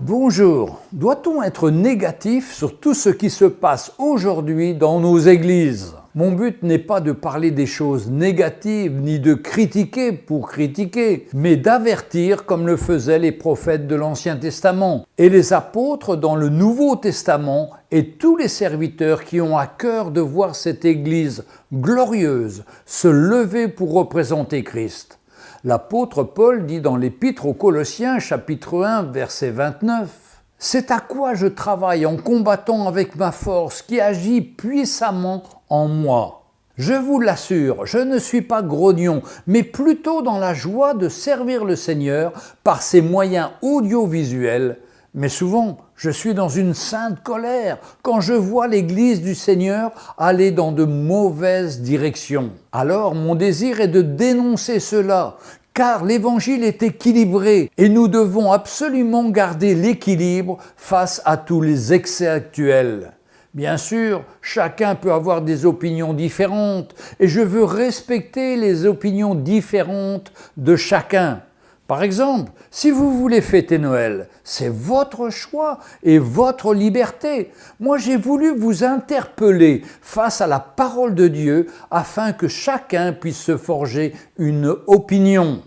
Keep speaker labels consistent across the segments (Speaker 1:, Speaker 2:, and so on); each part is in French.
Speaker 1: Bonjour, doit-on être négatif sur tout ce qui se passe aujourd'hui dans nos églises? Mon but n'est pas de parler des choses négatives ni de critiquer pour critiquer, mais d'avertir comme le faisaient les prophètes de l'Ancien Testament et les apôtres dans le Nouveau Testament et tous les serviteurs qui ont à cœur de voir cette Église glorieuse se lever pour représenter Christ. L'apôtre Paul dit dans l'Épître aux Colossiens, chapitre 1, verset 29, « C'est à quoi je travaille en combattant avec ma force qui agit puissamment en moi. Je vous l'assure, je ne suis pas grognon, mais plutôt dans la joie de servir le Seigneur par ses moyens audiovisuels. Mais souvent, je suis dans une sainte colère quand je vois l'Église du Seigneur aller dans de mauvaises directions. Alors mon désir est de dénoncer cela, car l'Évangile est équilibré et nous devons absolument garder l'équilibre face à tous les excès actuels. Bien sûr, chacun peut avoir des opinions différentes et je veux respecter les opinions différentes de chacun. Par exemple, si vous voulez fêter Noël, c'est votre choix et votre liberté. Moi, j'ai voulu vous interpeller face à la parole de Dieu afin que chacun puisse se forger une opinion.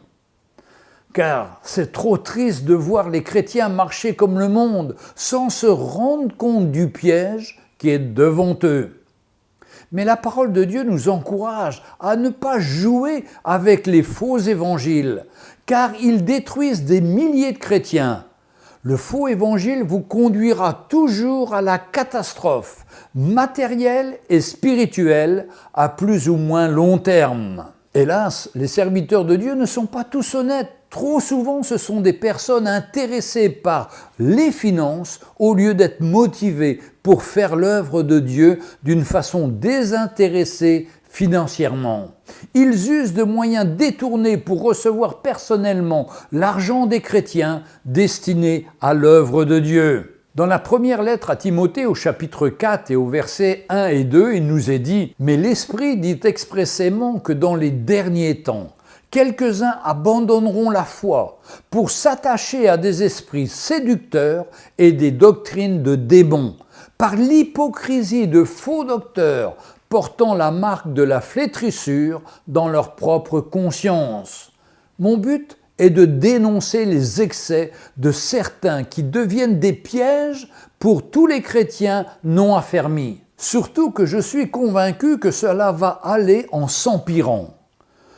Speaker 1: Car c'est trop triste de voir les chrétiens marcher comme le monde sans se rendre compte du piège qui est devant eux. Mais la parole de Dieu nous encourage à ne pas jouer avec les faux évangiles, car ils détruisent des milliers de chrétiens. Le faux évangile vous conduira toujours à la catastrophe, matérielle et spirituelle, à plus ou moins long terme. Hélas, les serviteurs de Dieu ne sont pas tous honnêtes. Trop souvent, ce sont des personnes intéressées par les finances au lieu d'être motivées pour faire l'œuvre de Dieu d'une façon désintéressée financièrement. Ils usent de moyens détournés pour recevoir personnellement l'argent des chrétiens destinés à l'œuvre de Dieu. Dans la première lettre à Timothée au chapitre 4 et au verset 1 et 2, il nous est dit « Mais l'Esprit dit expressément que dans les derniers temps, quelques-uns abandonneront la foi pour s'attacher à des esprits séducteurs et des doctrines de démons, par l'hypocrisie de faux docteurs portant la marque de la flétrissure dans leur propre conscience. » Mon but est de dénoncer les excès de certains qui deviennent des pièges pour tous les chrétiens non affermis. Surtout que je suis convaincu que cela va aller en s'empirant.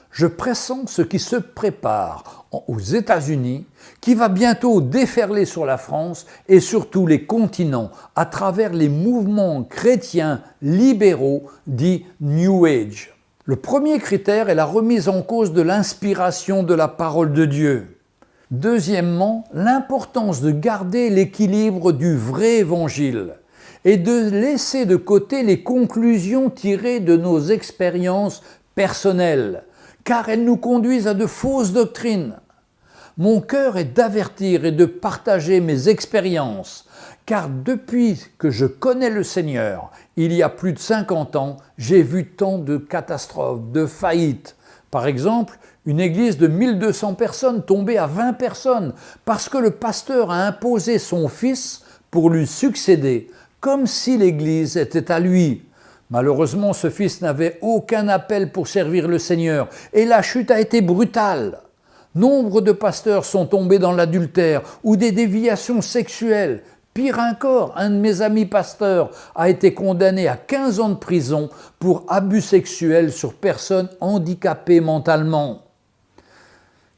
Speaker 1: Je pressens ce qui se prépare aux États-Unis, qui va bientôt déferler sur la France et sur tous les continents à travers les mouvements chrétiens libéraux dits New Age. Le premier critère est la remise en cause de l'inspiration de la parole de Dieu. Deuxièmement, l'importance de garder l'équilibre du vrai évangile et de laisser de côté les conclusions tirées de nos expériences personnelles, car elles nous conduisent à de fausses doctrines. Mon cœur est d'avertir et de partager mes expériences, car depuis que je connais le Seigneur, il y a plus de 50 ans, j'ai vu tant de catastrophes, de faillites. Par exemple, une église de 1200 personnes tombée à 20 personnes parce que le pasteur a imposé son fils pour lui succéder, comme si l'église était à lui. Malheureusement, ce fils n'avait aucun appel pour servir le Seigneur et la chute a été brutale. Nombre de pasteurs sont tombés dans l'adultère ou des déviations sexuelles. Pire encore, un de mes amis pasteurs a été condamné à 15 ans de prison pour abus sexuels sur personnes handicapées mentalement.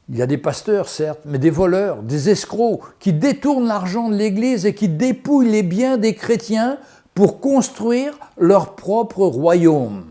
Speaker 1: Il y a des pasteurs, certes, mais des voleurs, des escrocs qui détournent l'argent de l'Église et qui dépouillent les biens des chrétiens pour construire leur propre royaume.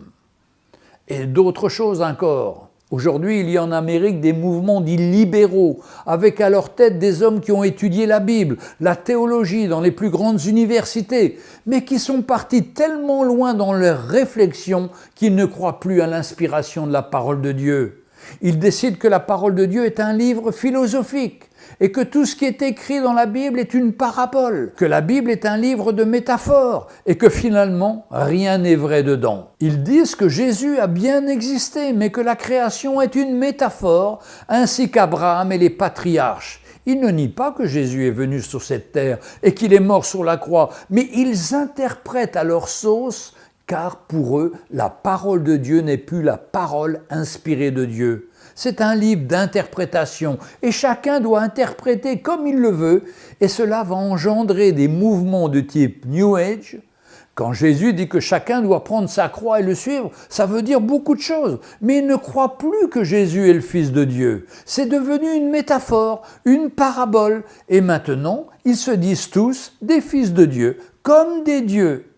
Speaker 1: Et d'autres choses encore. Aujourd'hui, il y a en Amérique des mouvements dits libéraux, avec à leur tête des hommes qui ont étudié la Bible, la théologie dans les plus grandes universités, mais qui sont partis tellement loin dans leurs réflexions qu'ils ne croient plus à l'inspiration de la parole de Dieu. Ils décident que la parole de Dieu est un livre philosophique et que tout ce qui est écrit dans la Bible est une parabole, que la Bible est un livre de métaphores et que finalement rien n'est vrai dedans. Ils disent que Jésus a bien existé mais que la création est une métaphore ainsi qu'Abraham et les patriarches. Ils ne nient pas que Jésus est venu sur cette terre et qu'il est mort sur la croix, mais ils interprètent à leur sauce, car pour eux, la parole de Dieu n'est plus la parole inspirée de Dieu. C'est un livre d'interprétation et chacun doit interpréter comme il le veut et cela va engendrer des mouvements de type New Age. Quand Jésus dit que chacun doit prendre sa croix et le suivre, ça veut dire beaucoup de choses. Mais ils ne croient plus que Jésus est le Fils de Dieu. C'est devenu une métaphore, une parabole. Et maintenant, ils se disent tous des fils de Dieu, comme des dieux.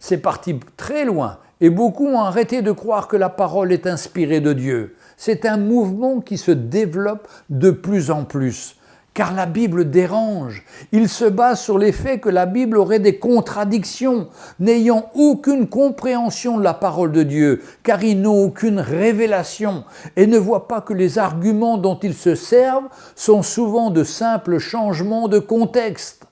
Speaker 1: C'est parti très loin et beaucoup ont arrêté de croire que la parole est inspirée de Dieu. C'est un mouvement qui se développe de plus en plus. Car la Bible dérange. Il se base sur l'effet que la Bible aurait des contradictions, n'ayant aucune compréhension de la parole de Dieu, car ils n'ont aucune révélation et ne voient pas que les arguments dont ils se servent sont souvent de simples changements de contexte.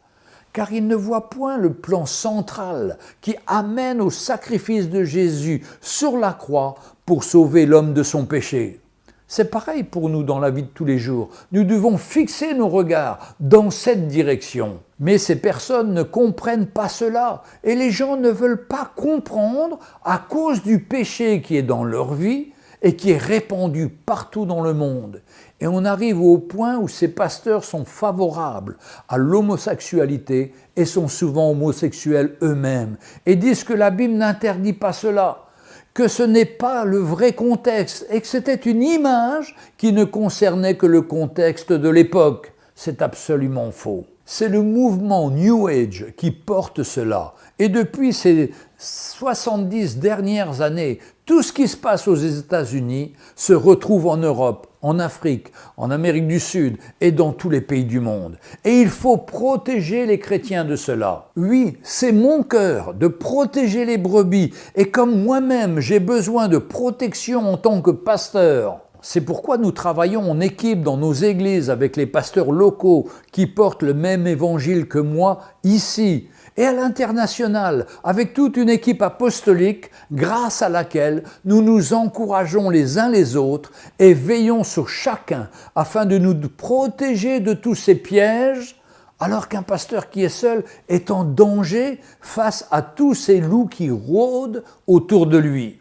Speaker 1: Car ils ne voient point le plan central qui amène au sacrifice de Jésus sur la croix pour sauver l'homme de son péché. C'est pareil pour nous dans la vie de tous les jours. Nous devons fixer nos regards dans cette direction. Mais ces personnes ne comprennent pas cela et les gens ne veulent pas comprendre à cause du péché qui est dans leur vie et qui est répandu partout dans le monde. Et on arrive au point où ces pasteurs sont favorables à l'homosexualité et sont souvent homosexuels eux-mêmes et disent que la Bible n'interdit pas cela, que ce n'est pas le vrai contexte et que c'était une image qui ne concernait que le contexte de l'époque. C'est absolument faux. C'est le mouvement New Age qui porte cela. Et depuis ces 70 dernières années, tout ce qui se passe aux États-Unis se retrouve en Europe, en Afrique, en Amérique du Sud et dans tous les pays du monde. Et il faut protéger les chrétiens de cela. Oui, c'est mon cœur de protéger les brebis. Et comme moi-même, j'ai besoin de protection en tant que pasteur, c'est pourquoi nous travaillons en équipe dans nos églises avec les pasteurs locaux qui portent le même évangile que moi ici et à l'international avec toute une équipe apostolique grâce à laquelle nous nous encourageons les uns les autres et veillons sur chacun afin de nous protéger de tous ces pièges alors qu'un pasteur qui est seul est en danger face à tous ces loups qui rôdent autour de lui.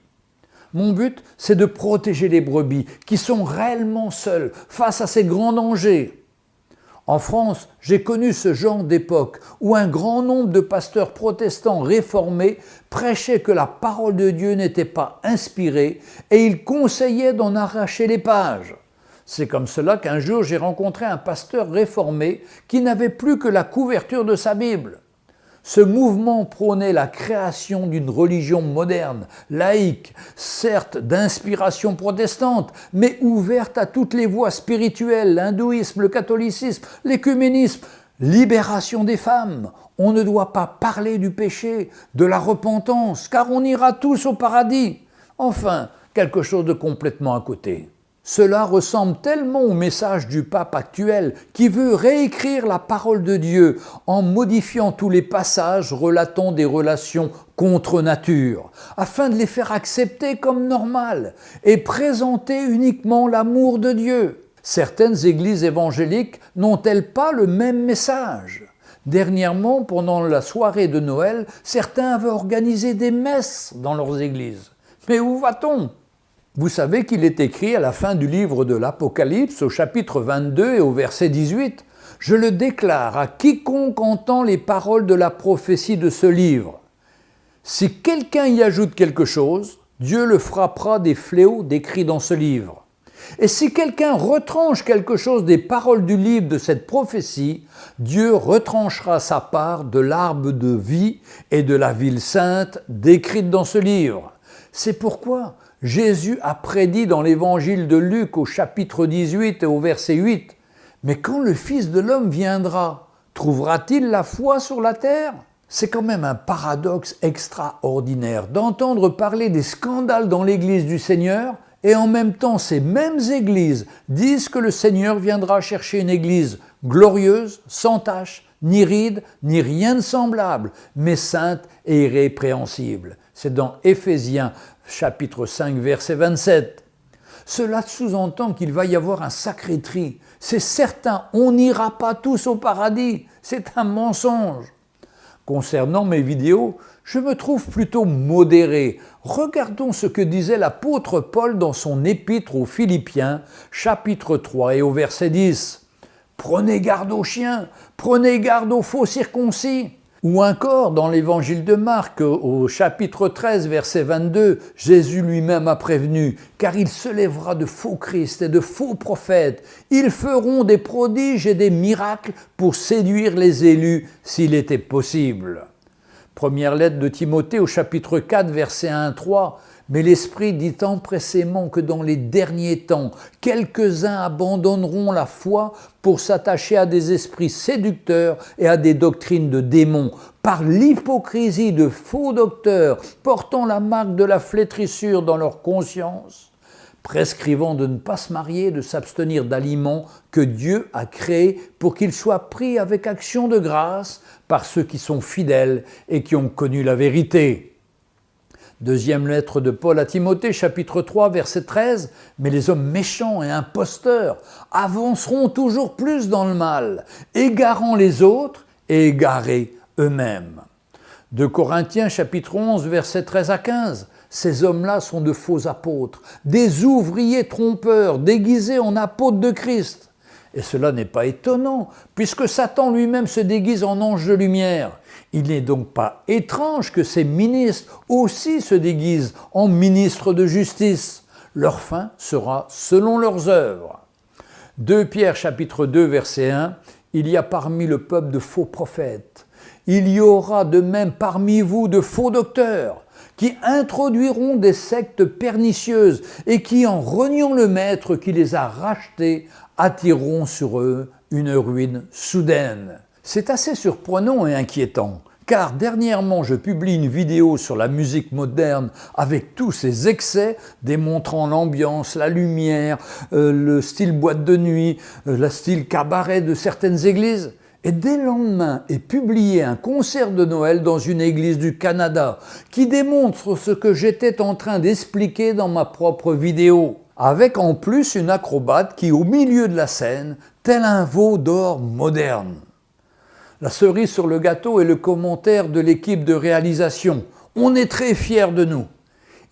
Speaker 1: Mon but, c'est de protéger les brebis qui sont réellement seules face à ces grands dangers. En France, j'ai connu ce genre d'époque où un grand nombre de pasteurs protestants réformés prêchaient que la parole de Dieu n'était pas inspirée et ils conseillaient d'en arracher les pages. C'est comme cela qu'un jour j'ai rencontré un pasteur réformé qui n'avait plus que la couverture de sa Bible. Ce mouvement prônait la création d'une religion moderne, laïque, certes d'inspiration protestante, mais ouverte à toutes les voies spirituelles, l'hindouisme, le catholicisme, l'écuménisme, libération des femmes. On ne doit pas parler du péché, de la repentance, car on ira tous au paradis. Enfin, quelque chose de complètement à côté. Cela ressemble tellement au message du pape actuel qui veut réécrire la parole de Dieu en modifiant tous les passages relatant des relations contre nature, afin de les faire accepter comme normales et présenter uniquement l'amour de Dieu. Certaines églises évangéliques n'ont-elles pas le même message ? Dernièrement, pendant la soirée de Noël, certains avaient organisé des messes dans leurs églises. Mais où va-t-on ? Vous savez qu'il est écrit à la fin du livre de l'Apocalypse, au chapitre 22 et au verset 18, « Je le déclare à quiconque entend les paroles de la prophétie de ce livre. Si quelqu'un y ajoute quelque chose, Dieu le frappera des fléaux décrits dans ce livre. Et si quelqu'un retranche quelque chose des paroles du livre de cette prophétie, Dieu retranchera sa part de l'arbre de vie et de la ville sainte décrite dans ce livre. C'est pourquoi Jésus a prédit dans l'évangile de Luc au chapitre 18 et au verset 8 « Mais quand le Fils de l'homme viendra, trouvera-t-il la foi sur la terre ?» C'est quand même un paradoxe extraordinaire d'entendre parler des scandales dans l'Église du Seigneur et en même temps ces mêmes églises disent que le Seigneur viendra chercher une Église glorieuse, sans tache, ni ride, ni rien de semblable, mais sainte et irrépréhensible. C'est dans Éphésiens chapitre 5, verset 27. Cela sous-entend qu'il va y avoir un sacré tri. C'est certain, on n'ira pas tous au paradis. C'est un mensonge. Concernant mes vidéos, je me trouve plutôt modéré. Regardons ce que disait l'apôtre Paul dans son épître aux Philippiens, chapitre 3 et au verset 10. « Prenez garde aux chiens, prenez garde aux faux circoncis ». Ou encore dans l'évangile de Marc, au chapitre 13, verset 22, Jésus lui-même a prévenu « Car il se lèvera de faux Christ et de faux prophètes. Ils feront des prodiges et des miracles pour séduire les élus s'il était possible. » Première lettre de Timothée au chapitre 4, verset 1 à 3. Mais l'Esprit dit empressément que dans les derniers temps, quelques-uns abandonneront la foi pour s'attacher à des esprits séducteurs et à des doctrines de démons, par l'hypocrisie de faux docteurs portant la marque de la flétrissure dans leur conscience, prescrivant de ne pas se marier, de s'abstenir d'aliments que Dieu a créés pour qu'ils soient pris avec action de grâce par ceux qui sont fidèles et qui ont connu la vérité. Deuxième lettre de Paul à Timothée, chapitre 3, verset 13. « Mais les hommes méchants et imposteurs avanceront toujours plus dans le mal, égarant les autres et égarés eux-mêmes. » 2 Corinthiens, chapitre 11, verset 13 à 15. « Ces hommes-là sont de faux apôtres, des ouvriers trompeurs, déguisés en apôtres de Christ. » Et cela n'est pas étonnant, puisque Satan lui-même se déguise en ange de lumière. Il n'est donc pas étrange que ces ministres aussi se déguisent en ministres de justice. Leur fin sera selon leurs œuvres. 2 Pierre chapitre 2 verset 1, « Il y a parmi le peuple de faux prophètes. Il y aura de même parmi vous de faux docteurs, qui introduiront des sectes pernicieuses et qui, en reniant le maître qui les a rachetés, attireront sur eux une ruine soudaine. » C'est assez surprenant et inquiétant, car dernièrement je publie une vidéo sur la musique moderne avec tous ses excès, démontrant l'ambiance, la lumière, le style boîte de nuit, le style cabaret de certaines églises. Et dès le lendemain est publié un concert de Noël dans une église du Canada qui démontre ce que j'étais en train d'expliquer dans ma propre vidéo, avec en plus une acrobate qui, au milieu de la scène, tel un veau d'or moderne. La cerise sur le gâteau est le commentaire de l'équipe de réalisation. On est très fiers de nous.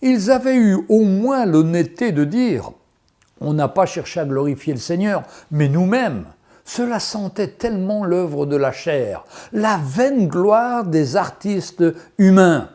Speaker 1: Ils avaient eu au moins l'honnêteté de dire « On n'a pas cherché à glorifier le Seigneur, mais nous-mêmes. » Cela sentait tellement l'œuvre de la chair, la vaine gloire des artistes humains.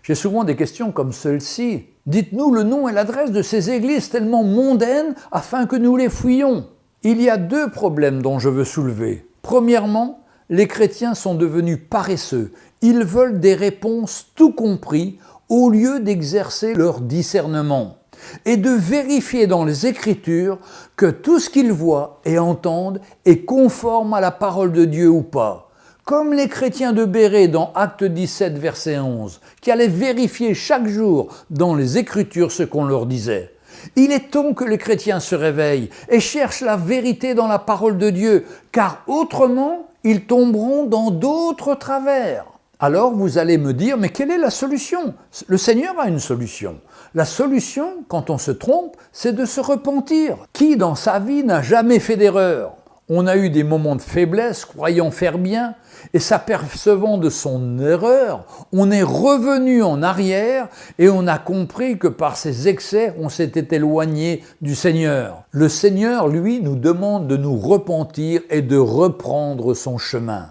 Speaker 1: J'ai souvent des questions comme celle-ci. Dites-nous le nom et l'adresse de ces églises tellement mondaines afin que nous les fouillions. Il y a deux problèmes dont je veux soulever. Premièrement, les chrétiens sont devenus paresseux. Ils veulent des réponses tout compris au lieu d'exercer leur discernement et de vérifier dans les Écritures que tout ce qu'ils voient et entendent est conforme à la parole de Dieu ou pas. Comme les chrétiens de Bérée dans Acte 17, verset 11, qui allaient vérifier chaque jour dans les Écritures ce qu'on leur disait. Il est temps que les chrétiens se réveillent et cherchent la vérité dans la parole de Dieu, car autrement, ils tomberont dans d'autres travers. Alors vous allez me dire, mais quelle est la solution? Le Seigneur a une solution. La solution, quand on se trompe, c'est de se repentir. Qui dans sa vie n'a jamais fait d'erreur? On a eu des moments de faiblesse, croyant faire bien, et s'apercevant de son erreur, on est revenu en arrière et on a compris que par ses excès, on s'était éloigné du Seigneur. Le Seigneur, lui, nous demande de nous repentir et de reprendre son chemin.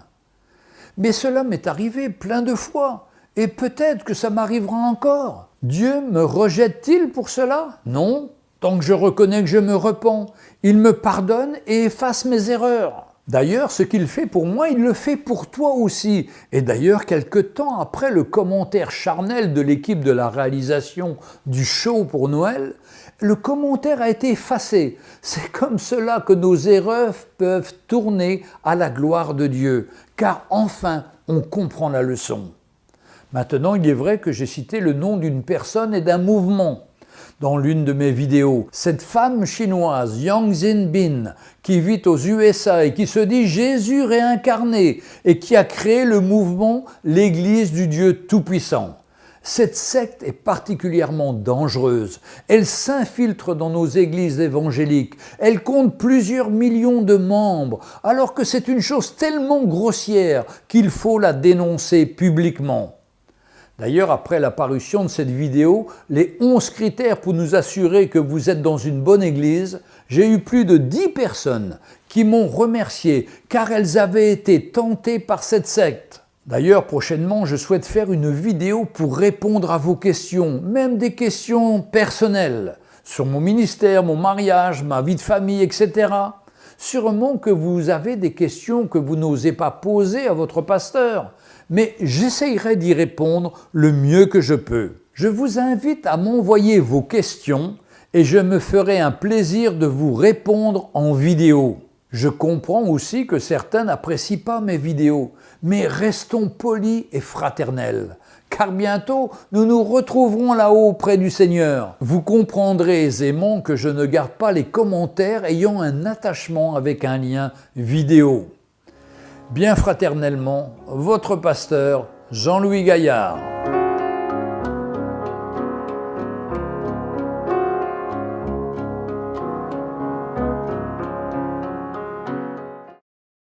Speaker 1: Mais cela m'est arrivé plein de fois, et peut-être que ça m'arrivera encore. Dieu me rejette-t-il pour cela? Non, tant que je reconnais que je me repens. Il me pardonne et efface mes erreurs. D'ailleurs, ce qu'il fait pour moi, il le fait pour toi aussi. Et d'ailleurs, quelque temps après le commentaire charnel de l'équipe de la réalisation du show pour Noël, le commentaire a été effacé. C'est comme cela que nos erreurs peuvent tourner à la gloire de Dieu, car enfin, on comprend la leçon. Maintenant, il est vrai que j'ai cité le nom d'une personne et d'un mouvement dans l'une de mes vidéos. Cette femme chinoise, Yang Zinbin, qui vit aux USA et qui se dit Jésus réincarné et qui a créé le mouvement l'Église du Dieu Tout-Puissant. Cette secte est particulièrement dangereuse. Elle s'infiltre dans nos églises évangéliques. Elle compte plusieurs millions de membres, alors que c'est une chose tellement grossière qu'il faut la dénoncer publiquement. D'ailleurs, après la parution de cette vidéo, les 11 critères pour nous assurer que vous êtes dans une bonne église, j'ai eu plus de 10 personnes qui m'ont remercié car elles avaient été tentées par cette secte. D'ailleurs, prochainement, je souhaite faire une vidéo pour répondre à vos questions, même des questions personnelles, sur mon ministère, mon mariage, ma vie de famille, etc. Sûrement que vous avez des questions que vous n'osez pas poser à votre pasteur, mais j'essayerai d'y répondre le mieux que je peux. Je vous invite à m'envoyer vos questions et je me ferai un plaisir de vous répondre en vidéo. Je comprends aussi que certains n'apprécient pas mes vidéos, mais restons polis et fraternels, car bientôt nous nous retrouverons là-haut près du Seigneur. Vous comprendrez aisément que je ne garde pas les commentaires ayant un attachement avec un lien vidéo. Bien fraternellement, votre pasteur Jean-Louis Gaillard.